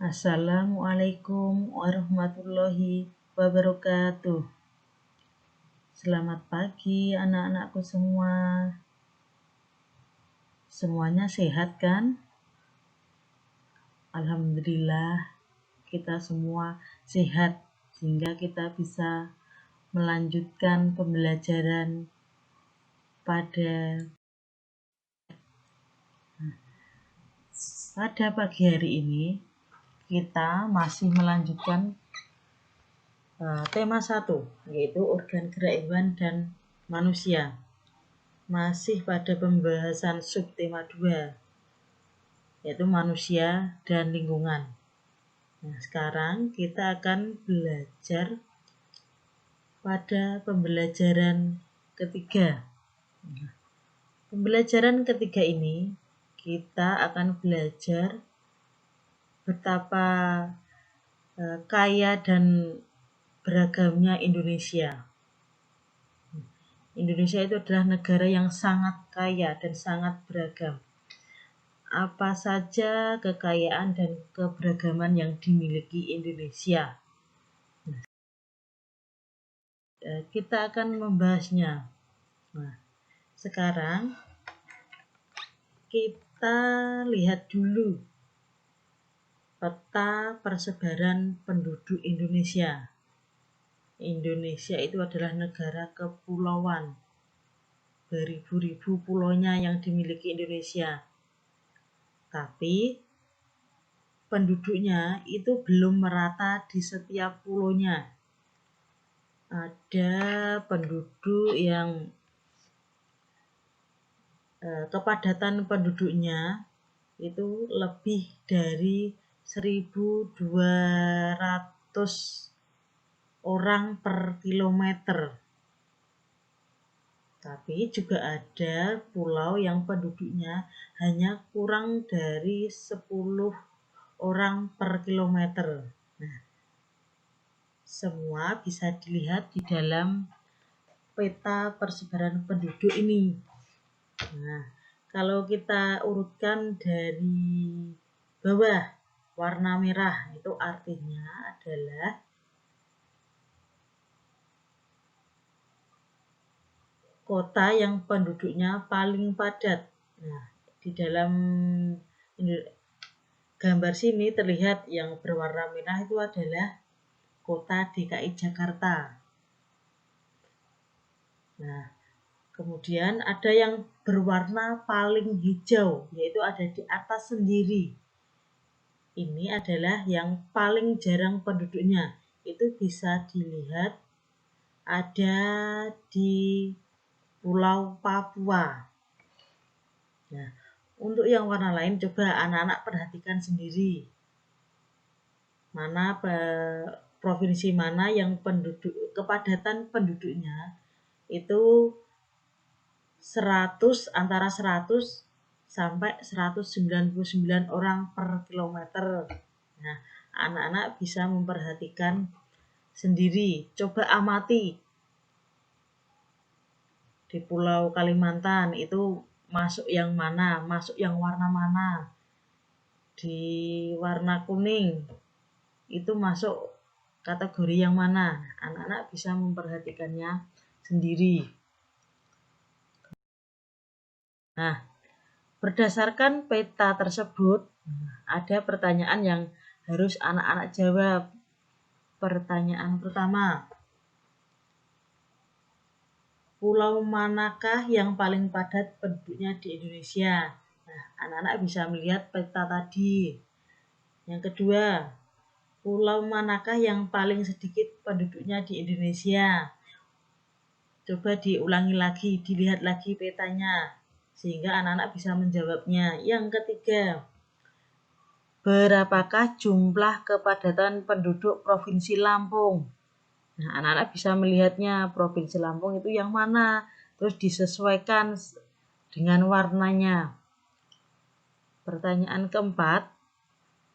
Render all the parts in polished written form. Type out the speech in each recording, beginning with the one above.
Assalamualaikum warahmatullahi wabarakatuh. Selamat pagi anak-anakku semua. Semuanya sehat kan? Alhamdulillah kita semua sehat sehingga kita bisa melanjutkan pembelajaran pada pagi hari ini. Kita masih melanjutkan tema 1, yaitu organ gerak hewan dan manusia. Masih pada pembahasan subtema 2, yaitu manusia dan lingkungan. Nah, sekarang kita akan belajar pada pembelajaran ketiga. Pembelajaran ketiga ini kita akan belajar betapa kaya dan beragamnya Indonesia. Indonesia itu adalah negara yang sangat kaya dan sangat beragam. Apa saja kekayaan dan keberagaman yang dimiliki Indonesia? Kita akan membahasnya. Nah, sekarang kita lihat dulu peta persebaran penduduk Indonesia. Indonesia itu adalah negara kepulauan. Beribu-ribu pulaunya yang dimiliki Indonesia. Tapi penduduknya itu belum merata di setiap pulaunya. Ada penduduk yang kepadatan penduduknya itu lebih dari 1.200 orang per kilometer. Tapi juga ada pulau yang penduduknya hanya kurang dari 10 orang per kilometer. Nah, semua bisa dilihat di dalam peta persebaran penduduk ini. Nah, kalau kita urutkan dari bawah, warna merah itu artinya adalah kota yang penduduknya paling padat. Nah, di dalam gambar sini terlihat yang berwarna merah itu adalah kota DKI Jakarta. Nah, kemudian ada yang berwarna paling hijau, yaitu ada di atas sendiri. Ini adalah yang paling jarang penduduknya. Itu bisa dilihat ada di Pulau Papua. Nah, untuk yang warna lain coba anak-anak perhatikan sendiri. Mana provinsi mana yang kepadatan penduduknya itu antara 100 sampai 199 orang per kilometer. Nah, anak-anak bisa memperhatikan sendiri. Coba amati di Pulau Kalimantan itu masuk yang mana, masuk yang warna mana. Di warna kuning itu masuk kategori yang mana. Anak-anak bisa memperhatikannya sendiri. Nah, berdasarkan peta tersebut, ada pertanyaan yang harus anak-anak jawab. Pertanyaan pertama, pulau manakah yang paling padat penduduknya di Indonesia? Nah, anak-anak bisa melihat peta tadi. Yang kedua, pulau manakah yang paling sedikit penduduknya di Indonesia? Coba diulangi lagi, dilihat lagi petanya, sehingga anak-anak bisa menjawabnya. Yang ketiga, berapakah jumlah kepadatan penduduk Provinsi Lampung? Nah, anak-anak bisa melihatnya Provinsi Lampung itu yang mana, terus disesuaikan dengan warnanya. Pertanyaan keempat,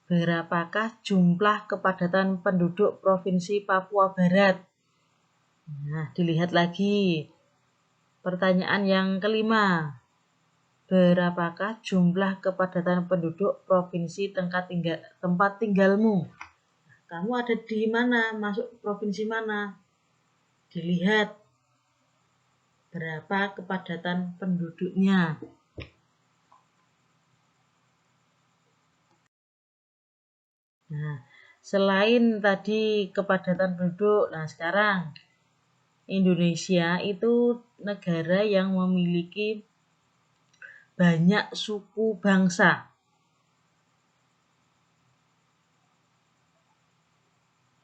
berapakah jumlah kepadatan penduduk Provinsi Papua Barat? Nah, dilihat lagi. Pertanyaan yang kelima, Berapakah jumlah kepadatan penduduk provinsi tempat tinggalmu? Kamu ada di mana? Masuk provinsi mana? Dilihat berapa kepadatan penduduknya. Nah, selain tadi kepadatan penduduk, nah sekarang Indonesia itu negara yang memiliki banyak suku bangsa.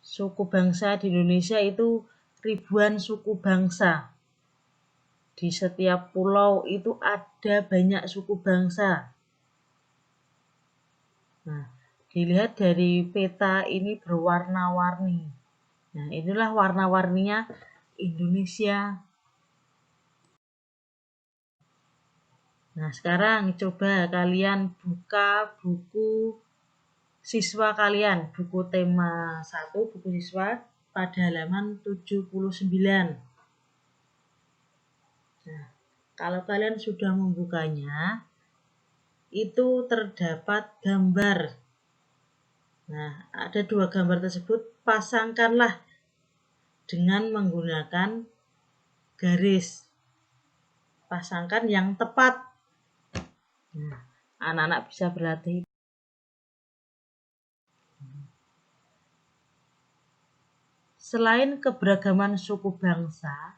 Suku bangsa di Indonesia itu ribuan suku bangsa. Di setiap pulau itu ada banyak suku bangsa. Nah, dilihat dari peta ini berwarna-warni. Nah, inilah warna-warninya Indonesia. Nah, sekarang coba kalian buka buku siswa kalian, buku tema 1, buku siswa pada halaman 79. Nah, kalau kalian sudah membukanya, itu terdapat gambar. Nah, ada 2 gambar tersebut, pasangkanlah dengan menggunakan garis. Pasangkan yang tepat. Nah, anak-anak bisa berlatih. Selain keberagaman suku bangsa,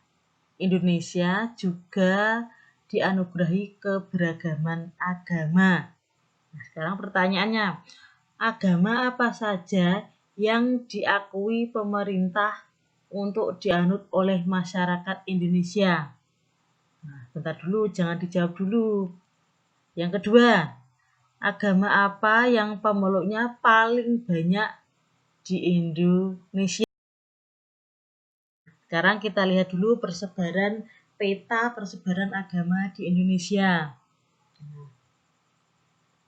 Indonesia juga dianugerahi keberagaman agama. Nah, sekarang pertanyaannya, agama apa saja yang diakui pemerintah untuk dianut oleh masyarakat Indonesia? Nah, bentar dulu, jangan dijawab dulu. Yang kedua, agama apa yang pemeluknya paling banyak di Indonesia? Sekarang kita lihat dulu peta persebaran agama di Indonesia.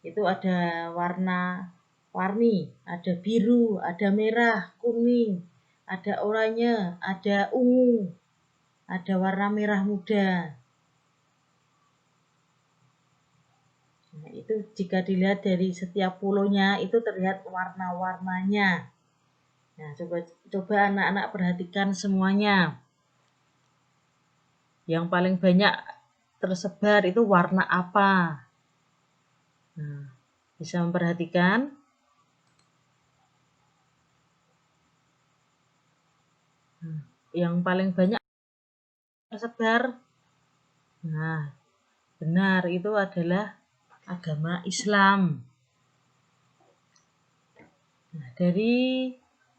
Itu ada warna-warni, ada biru, ada merah, kuning, ada oranye, ada ungu, ada warna merah muda. Nah, itu jika dilihat dari setiap pulaunya itu terlihat warna-warnanya. Nah, coba anak-anak perhatikan semuanya. Yang paling banyak tersebar itu warna apa? Nah, bisa memperhatikan. Yang paling banyak tersebar. Nah, benar, itu adalah agama Islam. Nah, dari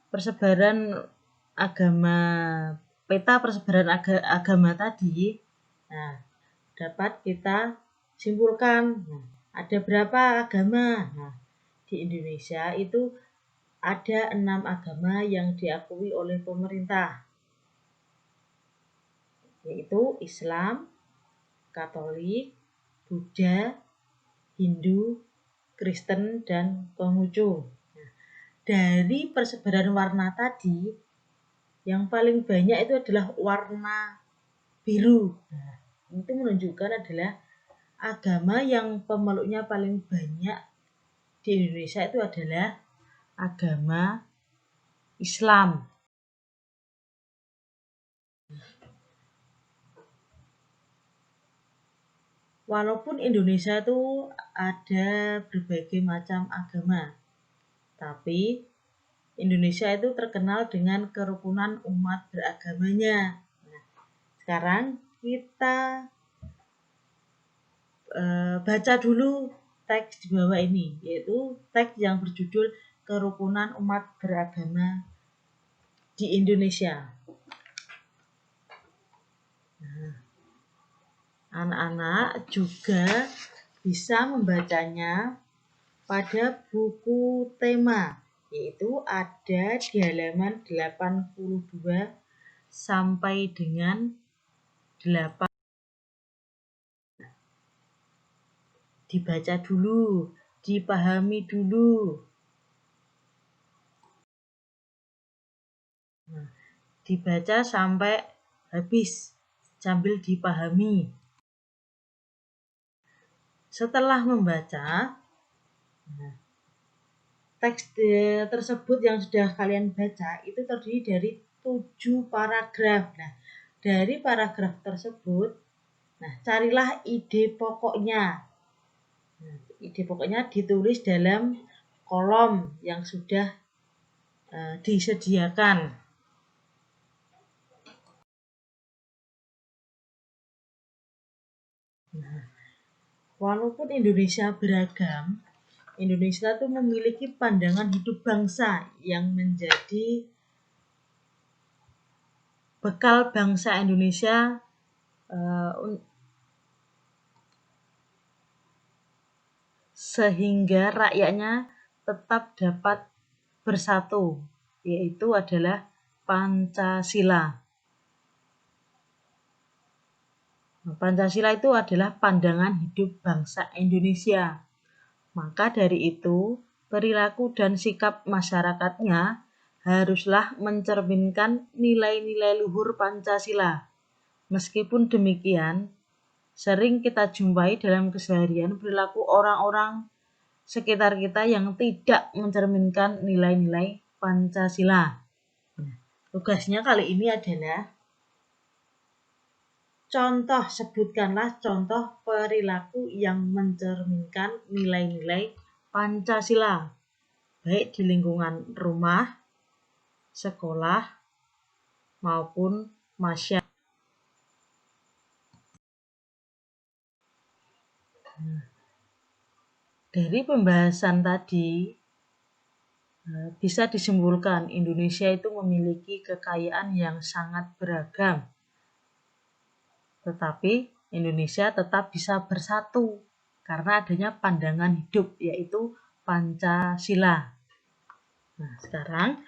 persebaran agama, peta persebaran agama tadi, nah, dapat kita simpulkan, ada berapa agama? Nah, di Indonesia itu ada 6 agama yang diakui oleh pemerintah, yaitu Islam, Katolik, Buddha, Hindu, Kristen, dan Konghucu. Nah, dari persebaran warna tadi, yang paling banyak itu adalah warna biru. Nah, itu menunjukkan adalah agama yang pemeluknya paling banyak di Indonesia itu adalah agama Islam. Walaupun Indonesia itu ada berbagai macam agama, tapi Indonesia itu terkenal dengan kerukunan umat beragamanya. Nah, sekarang kita baca dulu teks di bawah ini, yaitu teks yang berjudul Kerukunan Umat Beragama di Indonesia. Nah, anak-anak juga bisa membacanya pada buku tema, yaitu ada di halaman 82 sampai dengan 8. Dibaca dulu, dipahami dulu. Nah, dibaca sampai habis sambil dipahami. setelah membaca, teks tersebut yang sudah kalian baca itu terdiri dari 7 paragraf. Nah, dari paragraf tersebut, carilah ide pokoknya. Ide pokoknya ditulis dalam kolom yang sudah disediakan. Walaupun Indonesia beragam, Indonesia itu memiliki pandangan hidup bangsa yang menjadi bekal bangsa Indonesia sehingga rakyatnya tetap dapat bersatu, yaitu adalah Pancasila. Pancasila itu adalah pandangan hidup bangsa Indonesia. Maka dari itu, perilaku dan sikap masyarakatnya haruslah mencerminkan nilai-nilai luhur Pancasila. Meskipun demikian, sering kita jumpai dalam keseharian perilaku orang-orang sekitar kita yang tidak mencerminkan nilai-nilai Pancasila. Tugasnya kali ini adalah sebutkanlah contoh perilaku yang mencerminkan nilai-nilai Pancasila, baik di lingkungan rumah, sekolah, maupun masyarakat. Dari pembahasan tadi, bisa disimpulkan Indonesia itu memiliki kekayaan yang sangat beragam. Tetapi Indonesia tetap bisa bersatu karena adanya pandangan hidup, yaitu Pancasila. Nah, sekarang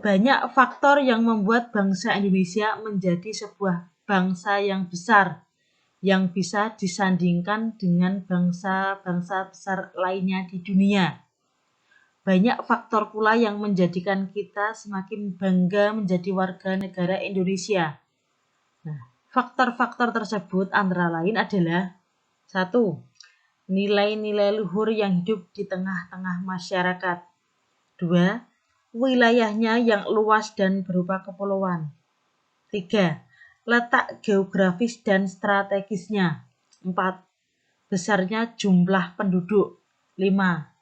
banyak faktor yang membuat bangsa Indonesia menjadi sebuah bangsa yang besar, yang bisa disandingkan dengan bangsa-bangsa besar lainnya di dunia. Banyak faktor pula yang menjadikan kita semakin bangga menjadi warga negara Indonesia. Nah, faktor-faktor tersebut antara lain adalah 1. Nilai-nilai luhur yang hidup di tengah-tengah masyarakat. 2. Wilayahnya yang luas dan berupa kepulauan. 3. Letak geografis dan strategisnya. 4. Besarnya jumlah penduduk. 5.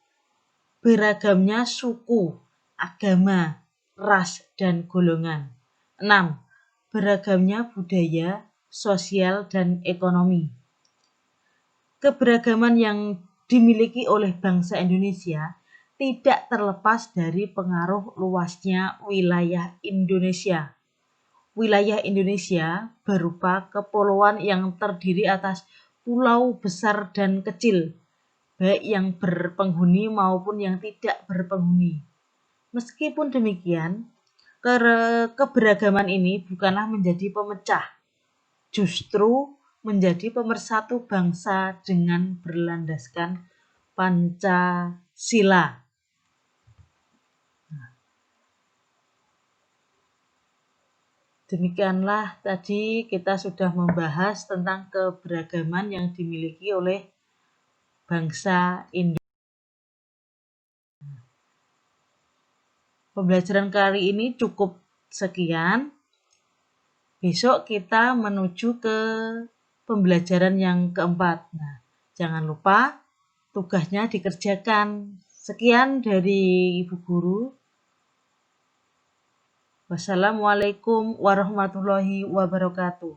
Beragamnya suku, agama, ras, dan golongan. 6. Beragamnya budaya, sosial, dan ekonomi. Keberagaman yang dimiliki oleh bangsa Indonesia tidak terlepas dari pengaruh luasnya wilayah Indonesia. Wilayah Indonesia berupa kepulauan yang terdiri atas pulau besar dan kecil, baik yang berpenghuni maupun yang tidak berpenghuni. Meskipun demikian, keberagaman ini bukanlah menjadi pemecah, justru menjadi pemersatu bangsa dengan berlandaskan Pancasila. Demikianlah tadi kita sudah membahas tentang keberagaman yang dimiliki oleh bangsa Indonesia. Pembelajaran kali ini cukup sekian. Besok kita menuju ke pembelajaran yang keempat. Nah, jangan lupa tugasnya dikerjakan. Sekian dari Ibu Guru. Wassalamualaikum warahmatullahi wabarakatuh.